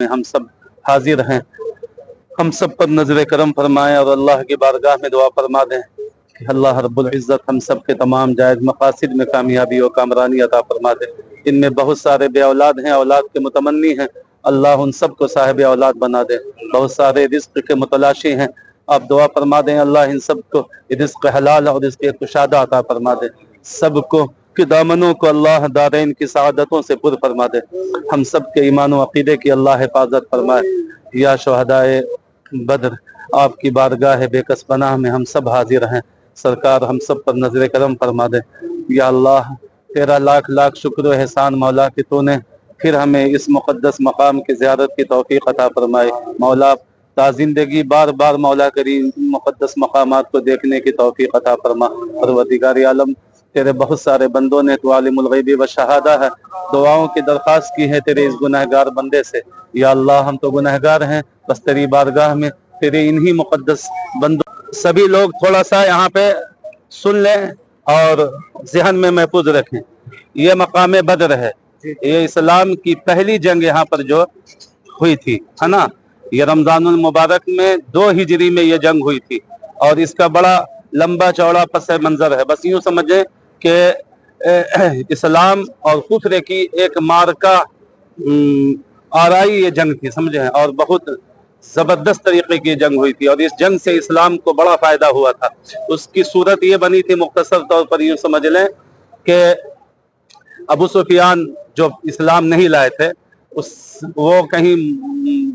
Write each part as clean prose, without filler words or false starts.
में हम सब हाजिर हैं। हम सब पर नजर करम फरमाए और अल्लाह की बारगाह में दुआ फरमा दें कि अल्लाह रब्बुल इज़्ज़त हम सब के तमाम जायज़ मकासिद में कामयाबी और कामरानी अता फरमा दे। इनमें बहुत सारे बे औलाद हैं, औलाद के मुतमन्नी हैं, अल्लाह उन सब को साहिब औलाद बना दे। बहुत सारे रिज़्क़ के मुतलाशी हैं, आप दुआ फरमा दें अल्लाह इन सब को रिज़्क़ हलाल और रिज़्क़ कुशादा अता फरमा दे। सबको कि दामनों को अल्लाह दारैन की सआदतों से पुर फरमा दे। हम सब के ईमान व अक़ीदे की अल्लाह हिफाजत फरमाए। या शुहदाए बद्र, आपकी बारगाह बेकस पनाह में हम सब हाजिर हैं। सरकार हम सब पर नजर करम फरमा दे। या अल्लाह तेरा लाख लाख शुक्र व एहसान मौला कि तूने फिर हमें इस मुक़द्दस मकाम की ज़ियारत की तौफ़ीक़ अता फरमाए। मौला ता ज़िंदगी बार बार मौला करीम मुक़द्दस मकामात को देखने की तौफ़ीक़ अता फरमा। परवरदिगार आलम, तेरे बहुत सारे बंदों ने तो आलिमुल ग़ैबी व शहादा है, दुआओं की दरख्वास्त की है तेरे इस गुनहगार बंदे से। या अल्लाह हम तो गुनहगार हैं, बस तेरी बारगाह में तेरे इन्हीं मुक़द्दस बंदों, सभी लोग थोड़ा सा यहाँ पे सुन लें और ज़हन में महफूज रखें। ये मकाम बद्र है, ये इस्लाम की पहली जंग यहाँ पर जो हुई थी, है ना। ये रमज़ानुल मुबारक में 2 हिजरी में ये जंग हुई थी और इसका बड़ा लंबा चौड़ा पस मंजर है। बस यूँ समझें कि इस्लाम और कुफ्र की एक मार्का आराई ये जंग थी, समझे हैं, और बहुत जबरदस्त तरीके की जंग हुई थी और इस जंग से इस्लाम को बड़ा फायदा हुआ था। उसकी सूरत ये बनी थी, मुख्तसर तौर पर यूँ समझ लें कि अबू सुफियान जो इस्लाम नहीं लाए थे, वो कहीं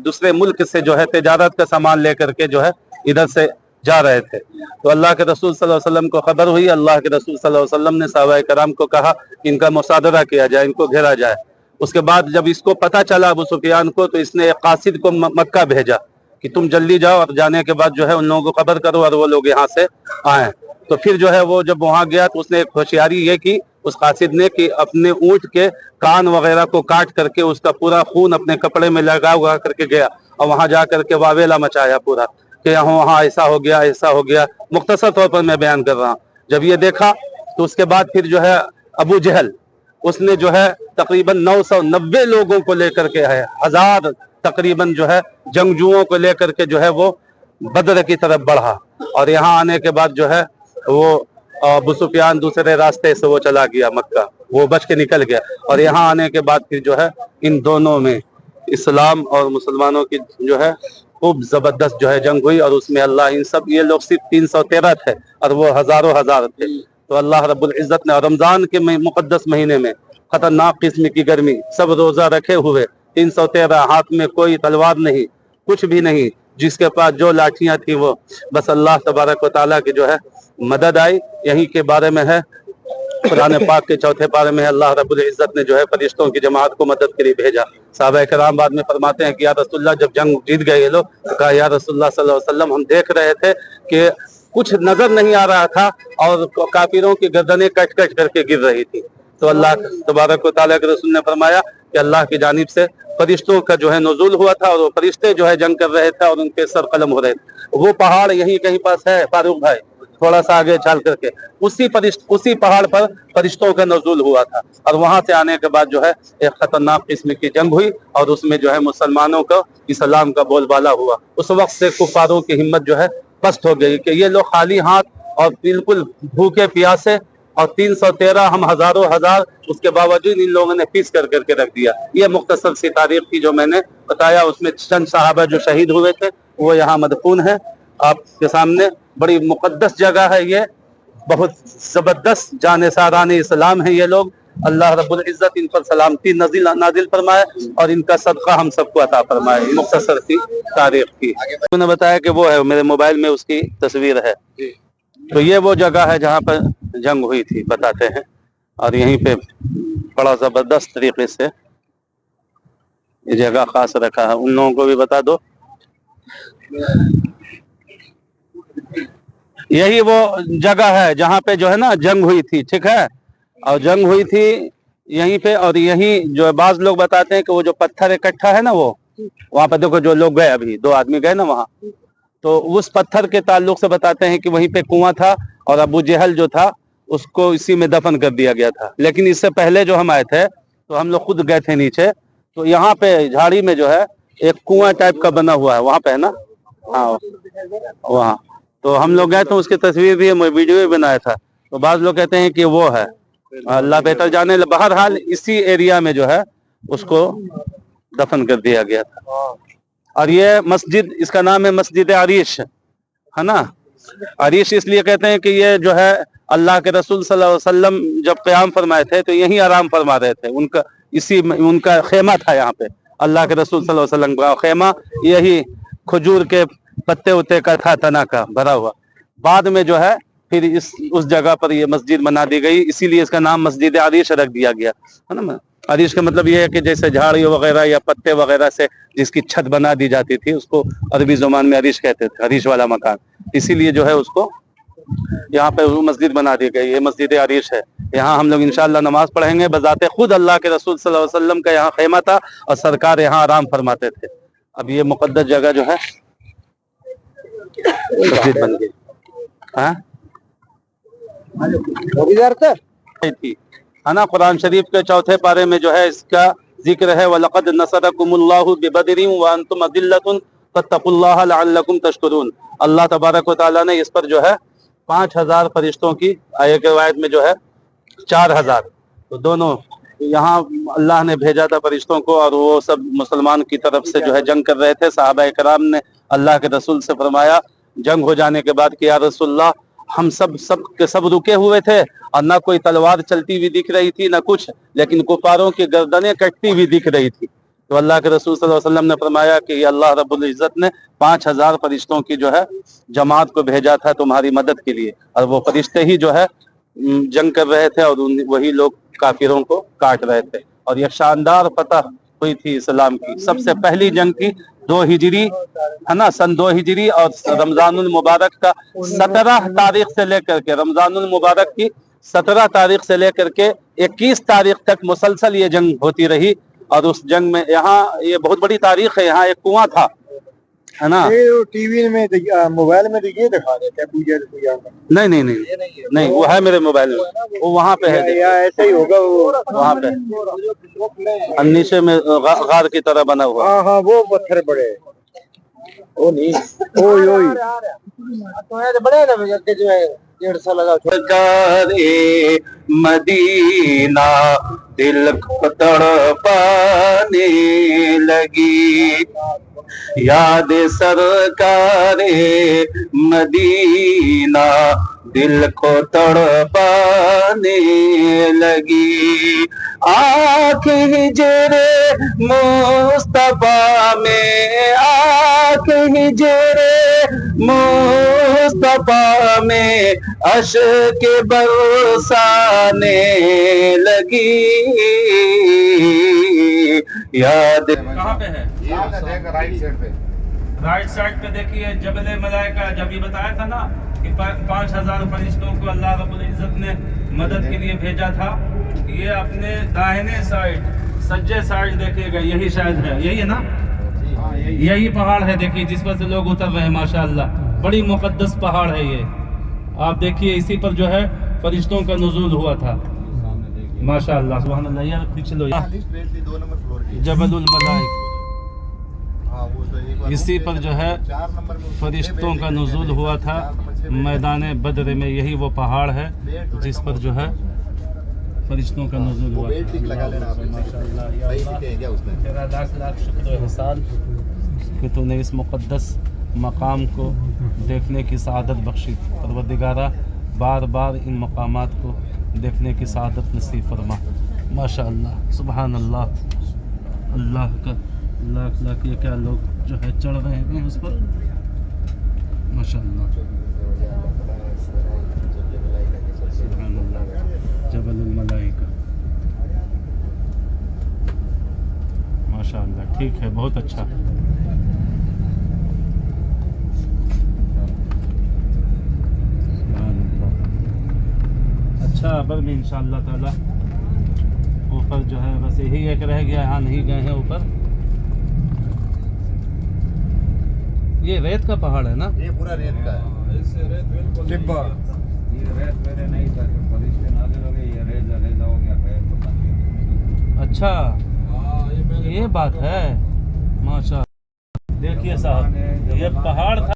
दूसरे मुल्क से जो है तिजारत का सामान लेकर के जो है इधर से जा रहे थे। तो अल्लाह के रसूल सल्लल्लाहु अलैहि वसल्लम को खबर हुई। अल्लाह के रसूल सल्लल्लाहु अलैहि वसल्लम ने सहाबाए कराम को कहा इनका मुसादरा किया जाए, इनको घेरा जाए। उसके बाद जब इसको पता चला अबू सुफियान को, तो इसने एक कासिद को मक्का भेजा कि तुम जल्दी जाओ और जाने के बाद जो है उन लोगों को खबर करो और वो लोग यहाँ से आए। तो फिर जो है वो जब वहाँ गया तो उसने एक होशियारी ये की उस कासिद ने कि अपने ऊँट के कान वगैरह को काट करके उसका पूरा खून अपने कपड़े में लगा उगा करके गया और वहाँ जा करके वावेला मचाया पूरा कि वहाँ ऐसा हो गया, ऐसा हो गया। मुख्तसर तौर पर मैं बयान कर रहा हूँ। जब ये देखा तो उसके बाद फिर जो है अबू जहल, उसने जो है तकरीबन 990 लोगों को लेकर के है, 1000 तकरीबन जो है जंगजुओं को लेकर के जो है वो बदर की तरफ बढ़ा और यहाँ आने के बाद जो है वो अबू सुफियान दूसरे रास्ते से वो चला गया मक्का, वो बच के निकल गया। और यहाँ आने के बाद फिर जो है इन दोनों में इस्लाम और मुसलमानों की जो है खूब जबरदस्त जो है जंग हुई और उसमें अल्लाह इन सब, ये लोग सिर्फ 313 थे और वो हजारों हजार थे। तो अल्लाह रब्बुल इज़्ज़त ने रमज़ान के मुक़द्दस महीने में खतरनाक किस्म की गर्मी, सब रोज़ा रखे हुए, 313, हाथ में कोई तलवार नहीं, कुछ भी नहीं, जिसके पास जो लाठियाँ थी वो बस अल्लाह तबारक व तआला की जो है मदद आई। यहीं के बारे में है कुरान पाक के 4थे पारे में अल्लाह रब्बुल इज़्ज़त ने जो है फरिश्तों की जमात को मदद के लिए भेजा। सहाबा कराम बाद में फरमाते हैं कि या रसूलल्लाह जब जंग जीत गए ये लोग, तो कहा या रसूलल्लाह सल्लल्लाहु अलैहि वसल्लम हम देख रहे थे कि कुछ नजर नहीं आ रहा था और काफिरों की गर्दनें कट कट करके गिर रही थी। तो अल्लाह तबारक व तआला के रसूल ने फरमाया कि अल्लाह की जानिब से फरिश्तों का जो है नुज़ूल हुआ था और वो फरिश्ते जो है जंग कर रहे थे और उनके सर कलम हो रहे थे। वो पहाड़ यहीं कहीं पास है फारूक भाई, थोड़ा सा आगे चल करके उसी पहाड़ पर फरिश्तों का नुज़ूल हुआ था और वहां से आने के बाद जो है एक खतरनाक किस्म की जंग हुई और उसमें जो है मुसलमानों को इस्लाम का बोलबाला हुआ। उस वक्त से कुफारों की हिम्मत जो है पस्त हो गई कि ये लोग खाली हाथ और बिल्कुल भूखे प्यासे और 313 हम हजारों हजार, उसके बावजूद इन लोगों ने पीस कर करके रख दिया। ये मुख्तसर सी तारीख की जो मैंने बताया, उसमें चंद साहबा जो शहीद हुए थे वो यहाँ मदफून है आपके सामने। बड़ी मुकद्दस जगह है ये, बहुत जबरदस्त जानेसारान इस्लाम है ये लोग। अल्लाह रब्बुल इज़्ज़त इन पर सलामती नाजिल फरमाए और इनका सदका हम सबको अता फरमाए। मुख्तसर सी तारीख की उन्होंने बताया कि वो है मेरे मोबाइल में उसकी तस्वीर है। तो ये वो जगह है जहाँ पर जंग हुई थी बताते हैं और यहीं पे बड़ा जबरदस्त तरीके से ये जगह खास रखा है। उन लोगों को भी बता दो, यही वो जगह है जहाँ पे जो है ना जंग हुई थी, ठीक है। और जंग हुई थी यहीं पे और यहीं जो बाज लोग बताते हैं कि वो जो पत्थर इकट्ठा है ना, वो वहाँ पर देखो जो लोग गए, अभी 2 आदमी गए ना वहाँ, तो उस पत्थर के ताल्लुक से बताते हैं कि वहीं पे कुआं था और अबू जहल जो था उसको इसी में दफन कर दिया गया था। लेकिन इससे पहले जो हम आए थे तो हम लोग खुद गए थे नीचे, तो यहाँ पे झाड़ी में जो है एक कुआं टाइप का बना हुआ है वहां पे, है ना? हाँ वहाँ। तो हम लोग गए तो उसकी तस्वीर भी वीडियो भी बनाया था। तो बाज़ लोग कहते हैं कि वो है, अल्लाह बेहतर जाने। बहरहाल इसी एरिया में जो है उसको दफन कर दिया गया था। और ये मस्जिद, इसका नाम है मस्जिद अरीश, है ना? अरीश इसलिए कहते हैं कि ये जो है अल्लाह के रसूल सल्लल्लाहु अलैहि वसल्लम जब क़याम फरमाए थे तो यहीं आराम फरमा रहे थे। उनका इसी उनका खेमा था यहाँ पे, अल्लाह के रसूल सल्लल्लाहु अलैहि वसल्लम का खेमा यही खजूर के पत्ते उत्ते का था, तना का भरा हुआ। बाद में जो है फिर उस जगह पर ये मस्जिद बना दी गई, इसीलिए इसका नाम मस्जिद अरीश रख दिया गया, है ना? अरीश का मतलब ये है कि जैसे झाड़ियों वगैरह या पत्ते वगैरह से जिसकी छत बना दी जाती थी उसको अरबी जुबान में अरीश कहते थे, अरीश वाला मकान। इसीलिए जो है उसको यहाँ पे मस्जिद बना दी गई, ये मस्जिद अरीश है। यहाँ हम लोग इंशाअल्लाह नमाज पढ़ेंगे। बजाते खुद अल्लाह के रसूल सल्लल्लाहु अलैहि वसल्लम का यहाँ खेमा था और सरकार यहाँ आराम फरमाते थे। अब ये मुकद्दस जगह जो है मस्जिद बन गई। हाँ थी, है ना? कुरान शरीफ के चौथे पारे में जो है इसका जिक्र है, वलक़द नसरकुमुल्लाहु बिबदरिन व अंतुम अदिल्लतुन फत्तकुल्लाह लअल्लकुम तशकुरून। अल्लाह तबारक व तआला ने इस पर जो है 5000 फरिश्तों की, एक रिवायत में जो है 4000, तो दोनों यहाँ अल्लाह ने भेजा था फरिश्तों को, और वो सब मुसलमान की तरफ से जो है जंग कर रहे थे। सहाबा इकराम ने अल्लाह के रसूल से फरमाया जंग हो जाने के बाद कि या रसूलल्लाह, हम सब के सब रुके हुए थे और ना कोई तलवार चलती हुई दिख रही थी ना कुछ, लेकिन कुफारों की गर्दनें कटती हुई दिख रही थी। तो अल्लाह के रसूल सल्लल्लाहु अलैहि वसल्लम ने फरमाया कि अल्लाह रब्बुल इज्जत ने 5000 फरिश्तों की जो है जमात को भेजा था तुम्हारी मदद के लिए, और वो फरिश्ते ही जो है जंग कर रहे थे और वही लोग काफिरों को काट रहे थे। और यह शानदार फतह हुई थी इस्लाम की, सबसे पहली जंग की 2 हिजरी, है ना? सन 2 हिजरी, और रमजानुल मुबारक का 17 तारीख से लेकर के, रमजानुल मुबारक की 17 तारीख से लेकर के 21 तारीख तक मुसलसल ये जंग होती रही। और उस जंग में यहाँ ये बहुत बड़ी तारीख है, यहाँ एक कुआं था, है ना? टीवी में मोबाइल में ये दिखा देते हैं। नहीं वो है मेरे मोबाइल में, वो वहाँ पे है, ऐसा ही होगा वो वहाँ पे नीचे में गार की तरह बना हुआ। हाँ वो पत्थर बड़े, ओ नहीं, ओई बड़े जो है 1.5 साल लगा। मदीना दिल को तड़पाने लगी, याद सरकारे मदीना दिल को तड़पाने लगी। आँख हिजरे मुस्तफा में, आँख हिजरे मुस्तफा में अश्क बरसाने लगी। याद कहाँ पे है? राइट साइड पे देखिए जबल मलाइका। जब ये बताया था ना कि 5000 फरिश्तों को अल्लाह रब्बुल इज्जत ने मदद के लिए भेजा था, ये अपने दाहिने साइड सज्जे साइड देखिएगा, यही शायद है, यही है ना? यही पहाड़ है, देखिए जिस पर से लोग उतर रहे हैं। माशाअल्लाह बड़ी मुकद्दस पहाड़ है ये। आप देखिए इसी पर जो है फरिश्तों का नुज़ूल हुआ था। माशाअल्लाह सुभान अल्लाह। यार पीछे लो, जबलुल मलाइक, इसी पर जो है फरिश्तों का नुज़ूल हुआ था मैदान बद्र में। यही वो पहाड़ है जिस पर जो है फरिश्तों का नुज़ूल हुआ था। तेरा लाख लाख शुक्र एहसान कि तूने इस मुक़द्दस मकाम को देखने की सआदत बख्शी। परवरदिगारा बार बार इन मकामात को देखने की सआदत नसीब फरमा। माशाअल्लाह सुभान अल्लाह। अल्लाह का लाख लाख ये क्या लोग जो है चढ़ रहे हैं उस पर। माशाअल्लाह सुभान अल्लाह। जबलुल मलाइका, माशाअल्लाह। ठीक है, बहुत अच्छा। अच्छा अब भी इंशाअल्लाह ताला ऊपर जो है बस यही एक रह गया, यहाँ नहीं गए हैं ऊपर। ये रेत का पहाड़ है ना? ये पूरा रेत का है। इससे रेत बिल्कुल टिब्बा। ये रेत मेरे नहीं था, फरिश्ते नाज़िल हो गए, ये रेत हो गया, रेत पता नहीं। अच्छा ये बात है। माशा देखिए साहब, ये पहाड़ था।